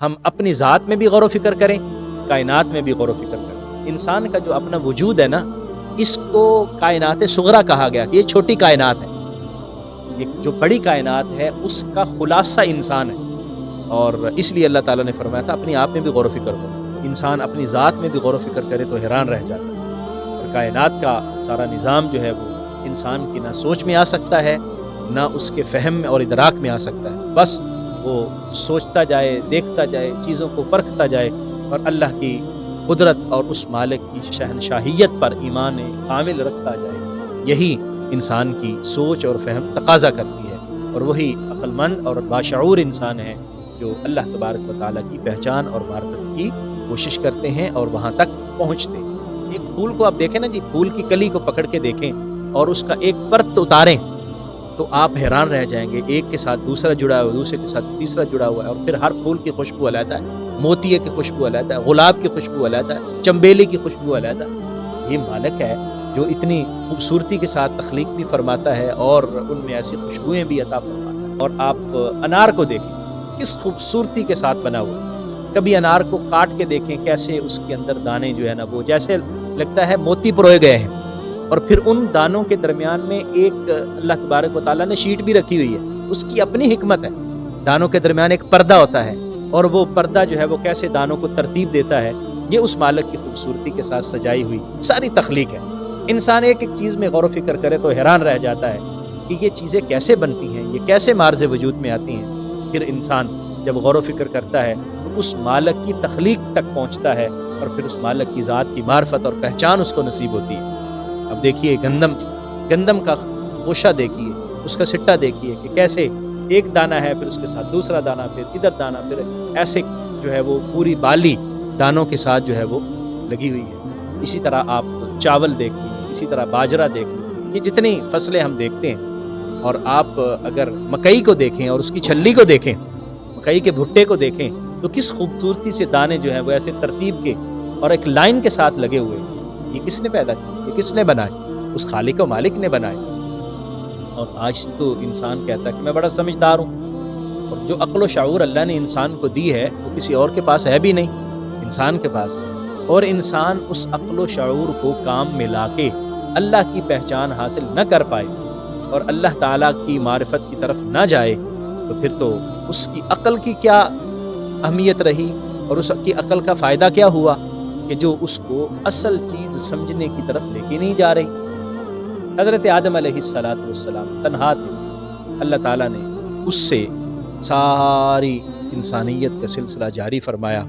ہم اپنی ذات میں بھی غور و فکر کریں، کائنات میں بھی غور و فکر کریں۔ انسان کا جو اپنا وجود ہے نا، اس کو کائنات صغریٰ کہا گیا کہ یہ چھوٹی کائنات ہے۔ یہ جو بڑی کائنات ہے اس کا خلاصہ انسان ہے، اور اس لیے اللہ تعالیٰ نے فرمایا تھا اپنی آپ میں بھی غور و فکر کرو۔ انسان اپنی ذات میں بھی غور و فکر کرے تو حیران رہ جاتا ہے، اور کائنات کا سارا نظام جو ہے وہ انسان کی نہ سوچ میں آ سکتا ہے، نہ اس کے فہم اور ادراک میں آ سکتا ہے۔ بس وہ سوچتا جائے، دیکھتا جائے، چیزوں کو پرکھتا جائے، اور اللہ کی قدرت اور اس مالک کی شہنشاہیت پر ایمان کامل رکھتا جائے۔ یہی انسان کی سوچ اور فہم تقاضا کرتی ہے، اور وہی عقل مند اور باشعور انسان ہے جو اللہ تبارک و تعالیٰ کی پہچان اور معرفت کی کوشش کرتے ہیں اور وہاں تک پہنچتے ہیں۔ ایک پھول کو آپ دیکھیں نا جی، پھول کی کلی کو پکڑ کے دیکھیں اور اس کا ایک پرت اتاریں تو آپ حیران رہ جائیں گے۔ ایک کے ساتھ دوسرا جڑا ہوا ہے، دوسرے کے ساتھ تیسرا جڑا ہوا ہے، اور پھر ہر پھول کی خوشبو علیحدہ ہے، موتیے کی خوشبو علیحدہ ہے، گلاب کی خوشبو علیحدہ ہے، چنبیلی کی خوشبو علیحدہ ہے۔ یہ مالک ہے جو اتنی خوبصورتی کے ساتھ تخلیق بھی فرماتا ہے اور ان میں ایسی خوشبوئیں بھی عطا فرماتا ہے۔ اور آپ انار کو دیکھیں کس خوبصورتی کے ساتھ بنا ہوا ہے۔ کبھی انار کو کاٹ کے دیکھیں کیسے اس کے اندر دانے جو ہے نا وہ جیسے لگتا ہے موتی پروئے گئے ہیں، اور پھر ان دانوں کے درمیان میں ایک اللہ تبارک و تعالیٰ نے شیٹ بھی رکھی ہوئی ہے، اس کی اپنی حکمت ہے۔ دانوں کے درمیان ایک پردہ ہوتا ہے، اور وہ پردہ جو ہے وہ کیسے دانوں کو ترتیب دیتا ہے، یہ اس مالک کی خوبصورتی کے ساتھ سجائی ہوئی ساری تخلیق ہے۔ انسان ایک ایک چیز میں غور و فکر کرے تو حیران رہ جاتا ہے کہ یہ چیزیں کیسے بنتی ہیں، یہ کیسے معرض وجود میں آتی ہیں۔ پھر انسان جب غور و فکر کرتا ہے تو اس مالک کی تخلیق تک پہنچتا ہے، اور پھر اس مالک کی ذات کی معرفت اور پہچان اس کو نصیب ہوتی ہے۔ اب دیکھیے گندم کا خوشہ دیکھیے، اس کا سٹا دیکھیے کہ کیسے ایک دانہ ہے، پھر اس کے ساتھ دوسرا دانہ، پھر ادھر دانہ، پھر ایسے جو ہے وہ پوری بالی دانوں کے ساتھ جو ہے وہ لگی ہوئی ہے۔ اسی طرح آپ چاول دیکھ لیجیے، اسی طرح باجرہ دیکھ لیجیے، یہ جتنی فصلیں ہم دیکھتے ہیں، اور آپ اگر مکئی کو دیکھیں اور اس کی چھلی کو دیکھیں، مکئی کے بھٹے کو دیکھیں تو کس خوبصورتی سے دانے جو ہیں وہ ایسے ترتیب کے اور ایک لائن کے ساتھ لگے ہوئے ہیں۔ یہ کس نے پیدا کی؟ یہ کس نے بنائے؟ اس خالق و مالک نے بنائے۔ اور آج تو انسان کہتا ہے کہ میں بڑا سمجھدار ہوں، اور جو عقل و شعور اللہ نے انسان کو دی ہے وہ کسی اور کے پاس ہے بھی نہیں، انسان کے پاس ہے۔ اور انسان اس عقل و شعور کو کام میں لا کے اللہ کی پہچان حاصل نہ کر پائے اور اللہ تعالیٰ کی معرفت کی طرف نہ جائے، تو پھر تو اس کی عقل کی کیا اہمیت رہی، اور اس کی عقل کا فائدہ کیا ہوا کہ جو اس کو اصل چیز سمجھنے کی طرف لے کے نہیں جا رہی۔ حضرت آدم علیہ السلام تنہا تھے، اللہ تعالیٰ نے اس سے ساری انسانیت کا سلسلہ جاری فرمایا،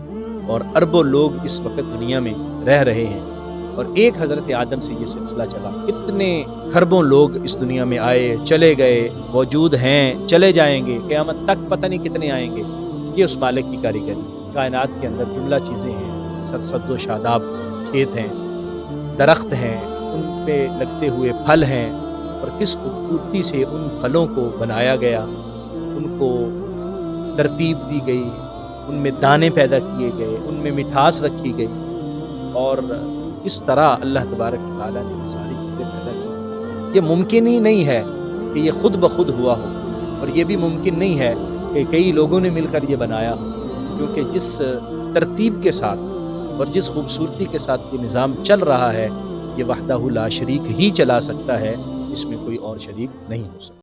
اور اربوں لوگ اس وقت دنیا میں رہ رہے ہیں، اور ایک حضرت آدم سے یہ سلسلہ چلا۔ کتنے خربوں لوگ اس دنیا میں آئے، چلے گئے، موجود ہیں، چلے جائیں گے، قیامت تک پتہ نہیں کتنے آئیں گے۔ یہ اس مالک کی کاریگری۔ کائنات کے اندر جملہ چیزیں ہیں، سبز و شاداب کھیت ہیں، درخت ہیں، ان پہ لگتے ہوئے پھل ہیں، اور کس خوبصورتی سے ان پھلوں کو بنایا گیا، ان کو ترتیب دی گئی، ان میں دانے پیدا کیے گئے، ان میں مٹھاس رکھی گئی، اور کس طرح اللہ تبارک و تعالیٰ نے یہ ساری چیزیں پیدا کی۔ یہ ممکن ہی نہیں ہے کہ یہ خود بخود ہوا ہو، اور یہ بھی ممکن نہیں ہے کہ کئی لوگوں نے مل کر یہ بنایا ہو، کیونکہ جس ترتیب کے ساتھ اور جس خوبصورتی کے ساتھ یہ نظام چل رہا ہے، یہ وحدہ لا شریک ہی چلا سکتا ہے، اس میں کوئی اور شریک نہیں ہو سکتا۔